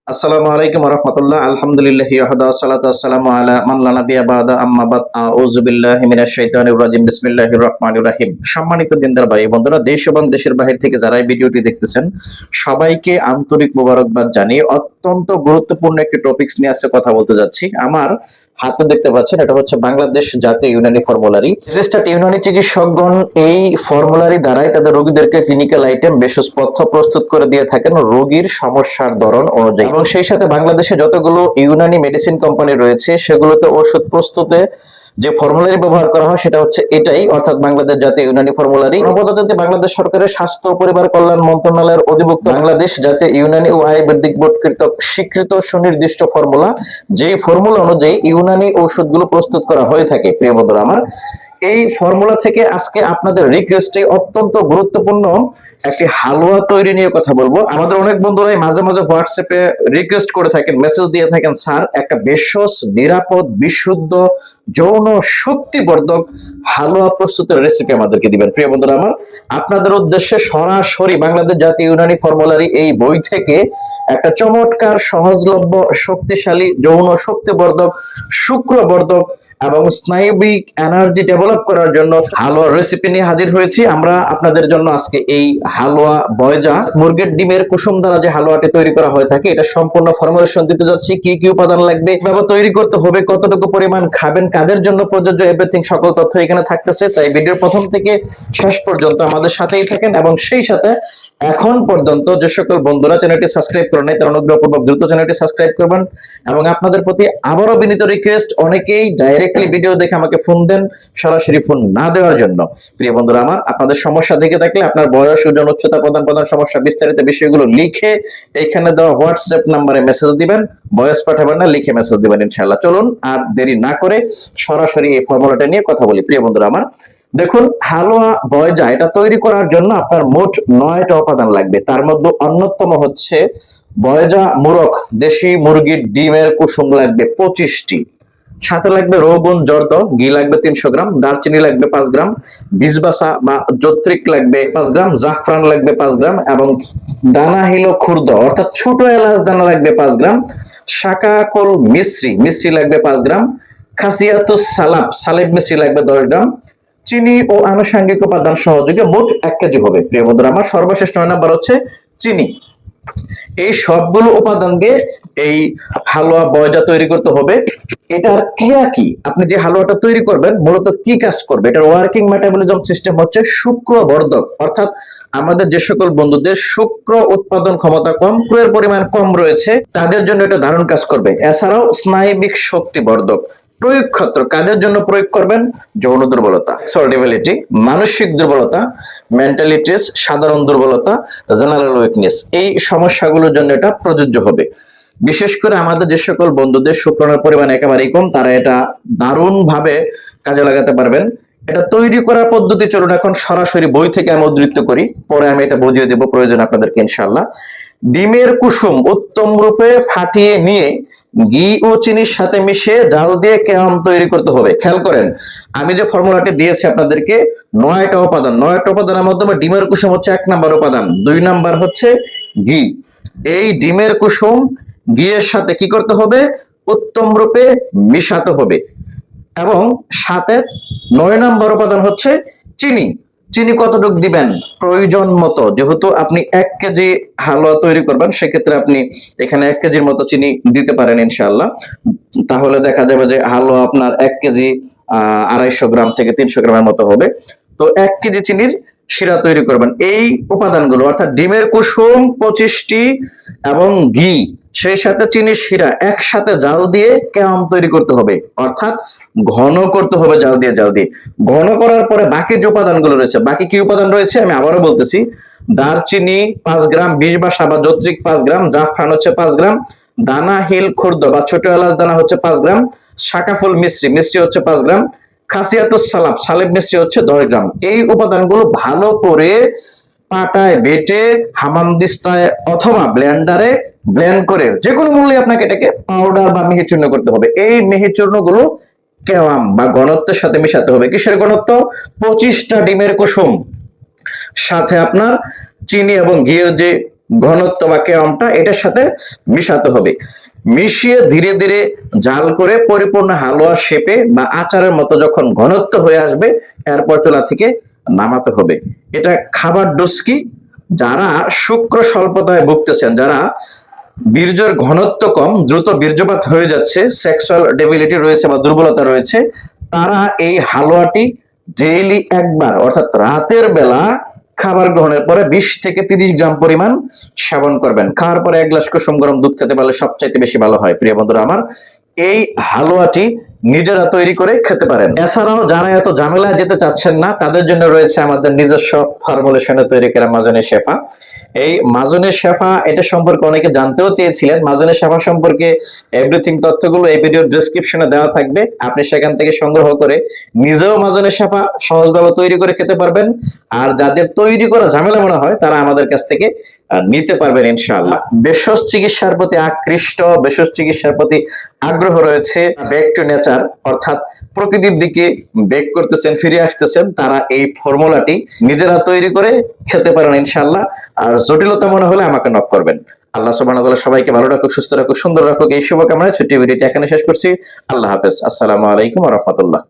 আসসালামু আলাইকুম ওয়া রাহমাতুল্লাহ। আলহামদুলিল্লাহি ওয়াহদা ওয়াসসালাতু ওয়াসসালামু আলা মান লা নাবিয়্যা বা'দা আম্মা বাদ। আউযু বিল্লাহি মিনাশ শাইতানির রাজিম। বিসমিল্লাহির রহমানির রহিম। সম্মানিত দিনদার ভাই বন্ধুরা, দেশ এবং দেশের বাহির থেকে যারা এই ভিডিওটি দেখতেছেন সবাইকে আন্তরিক মোবারকবাদ জানিয়ে অত্যন্ত গুরুত্বপূর্ণ একটি টপিকস নিয়ে আজকে কথা বলতে যাচ্ছি। আমার হাতে দেখতে পাচ্ছেন, এটা হচ্ছে বাংলাদেশ জাতীয় ইউনানি ফর্মুলারি। রেজিস্টার্ড ইউনানি চিকিৎসকগণ এই ফর্মুলারি দ্বারাই তাদের রোগীদেরকে ক্লিনিক্যাল আইটেম ভেষজ পথ্য প্রস্তুত করে দিয়ে থাকেন রোগীর সমস্যার ধরন অনুযায়ী। এবং সেই সাথে বাংলাদেশে যতগুলো ইউনানি মেডিসিন কোম্পানি রয়েছে সেগুলোতে ওষুধ প্রস্তুতে যে ফর্মুলারি ব্যবহার করা হয় সেটা হচ্ছে এটাই, অর্থাৎ বাংলাদেশ জাতীয় ইউনানি ফর্মুলারি। পদ্ধতিতে বাংলাদেশ সরকারের স্বাস্থ্য ও পরিবার কল্যাণ মন্ত্রণালয়ের অধিভুক্ত বাংলাদেশ জাতীয় ইউনানি ও আয়ুর্বেদিক বোর্ড কর্তৃক স্বীকৃত সুনির্দিষ্ট ফর্মুলা, যেই ফর্মুলা অনুযায়ী ইউনানি ঔষধগুলো প্রস্তুত করা হয়ে থাকে। প্রিয় বন্ধুরা আমার, এই ফর্মুলা থেকে আজকে আপনাদের রিকোয়েস্টে অত্যন্ত গুরুত্বপূর্ণ একটি হালুয়া তৈরি নিয়ে কথা বলবো। আমাদের অনেক বন্ধুরাই মাঝে মাঝে হোয়াটসঅ্যাপে রিকোয়েস্ট করে থাকেন, মেসেজ দিয়ে থাকেন, স্যার একটা ভেষজ নিরাপদ বিশুদ্ধ যৌন শক্তিবর্ধক হালুয়া প্রস্তুতের রেসিপি আমাদেরকে দিবেন। প্রিয় বন্ধুরা আমার, আপনাদের উদ্দেশ্যে সরাসরি বাংলাদেশ জাতীয় ইউনানি ফর্মুলারি এই বই থেকে একটা চমৎকার সহজলভ্য শক্তিশালী যৌন শক্তিবর্ধক শুক্রবর্ধক এবং স্নায়বিক এনার্জি ডেভেলপ করার জন্য হালুয়ার রেসিপি নিয়ে হাজির হয়েছি। আমরা আপনাদের জন্য আজকে এই হালুয়া বয়জা মুরগির ডিমের কুসুম দ্বারা যে হালুয়াটি তৈরি করা হয়ে থাকে এটা সম্পূর্ণ ফর্মুলেশন দিতে যাচ্ছি। কি কি উপাদান লাগবে, কিভাবে তৈরি করতে হবে, কতটুকু পরিমাণ খাবেন, কাদের জন্য প্রযোজ্য, এভরিথিং সকল তথ্য এখানে থাকতেছে। তাই ভিডিওর প্রথম থেকে শেষ পর্যন্ত আমাদের সাথেই থাকেন এবং সেই সাথে এখন পর্যন্ত যে সকল বন্ধুরা চ্যানেলটি সাবস্ক্রাইব করেন নাই তারা অনুগ্রহপূর্বক দ্রুত চ্যানেলটি সাবস্ক্রাইব করবেন। এবং আপনাদের প্রতি আবারও বিনীত রিকোয়েস্ট, অনেকেই ডাইরেক্টলি ভিডিও দেখে আমাকে ফোন দেন সরাসরি ফোন না দেওয়ার জন্য। প্রিয় বন্ধুরা আমার, আপনাদের সমস্যা দেখে থাকলে আপনার বয়স, ওজন, উচ্চতা, প্রধান সমস্যা বিস্তারিত বিষয়গুলো লিখে এইখানে দেওয়া হোয়াটসঅ্যাপ নাম্বারে মেসেজ দিবেন। ভয়েস পাঠাবেন না, লিখে মেসেজ দিবেন ইনশাআল্লাহ। চলুন আর দেরি না করে সরাসরি এই ফর্মুলাটা নিয়ে কথা বলি। প্রিয় বন্ধুরা আমার, দেখুন হালুয়া বয়জা এটা তৈরি করার জন্য আপনার মোট 9টা উপাদান লাগবে। তার মধ্যে অন্যতম হচ্ছে বয়জা মুরগ দেশি মুরগির ডিমের কুসুম লাগবে 25টি, সাথে লাগবে রোগুন জর্দ ঘি লাগবে 300 গ্রাম, দারচিনি লাগবে 5 গ্রাম, বীজবাসা বা জত্রিক লাগবে 5 গ্রাম, জাফরান লাগবে 5 গ্রাম এবং দানা হিলো খুর্দ অর্থাৎ ছোট এলাচ দানা লাগবে 5 গ্রাম, শাকাকল মিশ্রি লাগবে 5 গ্রাম, খাসিয়াতুস সালেব মিশ্রি লাগবে 10 গ্রাম, চিনি ও আনুষঙ্গিক উপাদান সহযোগে মোট 1 কেজি হবে। প্রিয় বন্ধুরা আমার, সর্বশেষ 9 নাম্বার হচ্ছে চিনি। এই সবগুলো উপাদান দিয়ে এই হালুয়া বয়জা তৈরি করতে হবে। এটার ক্রিয়া কি, আপনি যে হালুয়াটা তৈরি করবেন মূলত কি কাজ করবে, এটার ওয়ার্কিং মেটাবলিজম সিস্টেম হচ্ছে শুক্রবর্ধক, অর্থাৎ আমাদের যে সকল বন্ধুদের শুক্র উৎপাদন ক্ষমতা কম, ক্রুয়ের পরিমাণ কম রয়েছে তাদের জন্য এটা দারুণ কাজ করবে। এছাড়াও স্নায়বিক শক্তিবর্ধক। প্রয়োগ ক্ষেত্র কাদের জন্য প্রয়োগ করবেন, যৌন দুর্বলতা, সর্টিবিলিটি, মানসিক দুর্বলতা, মেন্টালিটিস, সাধারণ দুর্বলতা, জেনারেল উইকনেস, এই সমস্যাগুলোর জন্য এটা প্রযোজ্য হবে। বিশেষ করে আমাদের যে সকল বন্ধুদের শুক্রাণুর পরিমাণ একেবারেই কম তারা এটা দারুণ ভাবে কাজে লাগাতে পারবেন। এটা তৈরি করার পদ্ধতি চলুন এখন সরাসরি বই থেকে আমি উদ্ধৃত করি, পরে আমি এটা বুঝিয়ে দেবো প্রয়োজন আপনাদেরকে ইনশাআল্লাহ। ডিমের কুসুম উত্তম রূপে ফাটিয়ে নিয়ে ঘি ও চিনির সাথে মিশিয়ে জাল দিয়ে কেওয়াম তৈরি করতে হবে। খেয়াল করেন, আমি যে ফর্মুলাটি দিয়েছি আপনাদেরকে 9টা উপাদান, 9টা উপাদানের মাধ্যমে ডিমের কুসুম হচ্ছে 1 নাম্বার উপাদান, 2 নাম্বার হচ্ছে ঘি। এই ডিমের কুসুম ঘিয়ের সাথে কি করতে হবে, উত্তম রূপে মিশাতে হবে এবং সাথে 9 নাম্বার উপাদান হচ্ছে চিনি। চিনি কতটুকু দিবেন, প্রয়োজন মতো। যেহেতু আপনি 1 কেজি হালুয়া তৈরি করবেন সেক্ষেত্রে আপনি এখানে 1 কেজির মতো চিনি দিতে পারেন ইনশাআল্লাহ। তাহলে দেখা যাবে যে হালুয়া আপনার 1 কেজি 250 গ্রাম থেকে 300 গ্রামের মতো হবে। তো 1 কেজি চিনির শিরা তৈরি করবেন। এই উপাদানগুলো অর্থাৎ ডিমের কুসুম 25টি এবং ঘি সেই সাথে চিনির শিরা একসাথে জাল দিয়ে কেওয়াম তৈরি করতে হবে, অর্থাৎ ঘন করতে হবে। জাল দিয়ে ঘন করার পরে বাকি যে উপাদানগুলো রয়েছে, বাকি কি উপাদান রয়েছে আমি আবারও বলতেছি। দারচিনি 5 গ্রাম, বীজবাসা বা জত্রিক 5 গ্রাম, জাফরান হচ্ছে 5 গ্রাম, দানা হিল খুর্দ বা ছোট এলাচ দানা হচ্ছে 5 গ্রাম, শাকাফুল মিশ্রি হচ্ছে 5 গ্রাম, খাসিয়াতুস সালেব মিশ্রি হচ্ছে 10 গ্রাম। এই উপাদানগুলো ভালো করে পাটায় বেটে হামানদিস্তায় অথবা ব্লেন্ডারে ব্লেন্ড করে যে কোনো মূল্যে আপনাকে এটাকে পাউডার বা মিহি চূর্ণ করতে হবে। এই মিহি চূর্ণগুলো কেওয়াম বা ঘনত্বের সাথে মিশাতে হবে। কিসের ঘনত্ব, 25টা ডিমের কুসুম সাথে আপনার চিনি এবং ঘিয়ের যে ঘনত্ব বা কেওয়ামটা এটার সাথে মিশাতে হবে। মিশিয়ে ধীরে ধীরে জাল করে পরিপূর্ণ হালুয়া শেপে বা আচারের মতো যখন ঘনত্ব হয়ে আসবে, এরপর চুলা থেকে নামাতে হবে। এটা খাবার ডোজ কি? যারা শুক্র স্বল্পতায় ভুগতেছেন, যারা বীর্যের ঘনত্ব কম, দ্রুত বীর্যপাত হয়ে যাচ্ছে, সেক্সুয়াল ডেবিলিটি রয়েছে বা দুর্বলতা রয়েছে, তারা এই হালুয়াটি ডেইলি একবার অর্থাৎ রাতের বেলা খাবার গ্রহণের পরে 20 থেকে 30 গ্রাম পরিমাণ সেবন করবেন। খাওয়ার পরে 1 গ্লাস কুসুম গরম দুধ খেতে পারলে সবচাইতে বেশি ভালো হয়। প্রিয় বন্ধুরা আমার, এই হালুয়াটি নিজেরা তৈরি করে খেতে পারেন। এছাড়াও যারা এত ঝামেলায় যেতে চাচ্ছেন না, তাদের জন্য রয়েছে আমাদের নিজস্ব ফর্মুলেশনে তৈরি করা মাজনে শেফা। এই মাজনে শেফা এটা সম্পর্কে অনেকে জানতেও চেয়েছিলেন। মাজনে শেফা সম্পর্কে এভরিথিং তথ্যগুলো এই ভিডিওর ডেসক্রিপশনে দেওয়া থাকবে, আপনি সেখান থেকে সংগ্রহ করে নিজেও মাজনে শেফা সহজভাবে তৈরি করে খেতে পারবেন। আর যাদের তৈরি করা ঝামেলা মনে হয়, তারা আমাদের কাছ থেকে নিতে পারবেন ইনশাআল্লাহ। ভেষজ চিকিৎসার প্রতি আকৃষ্ট, ভেষজ চিকিৎসার প্রতি আগ্রহ রয়েছে, ব্যাক টু নেচার অর্থাৎ প্রকৃতির দিকে ব্যাক করতেছেন, ফিরে আসতেছেন, তারা এই ফর্মুলাটি নিজেরা তৈরি করে খেতে পারেন ইনশাআল্লাহ। আর জটিলতা মনে হলে আমাকে নক করবেন। আল্লাহ সুবহানাহু ওয়া তাআলা সবাইকে ভালো রাখুক, সুস্থ রাখুক, সুন্দর রাখুক, এই শুভকামনায় ছোট্ট ভিডিওটি এখানে শেষ করছি। আল্লাহ হাফেজ। আসসালামু আলাইকুম ওয়া রাহমাতুল্লাহ।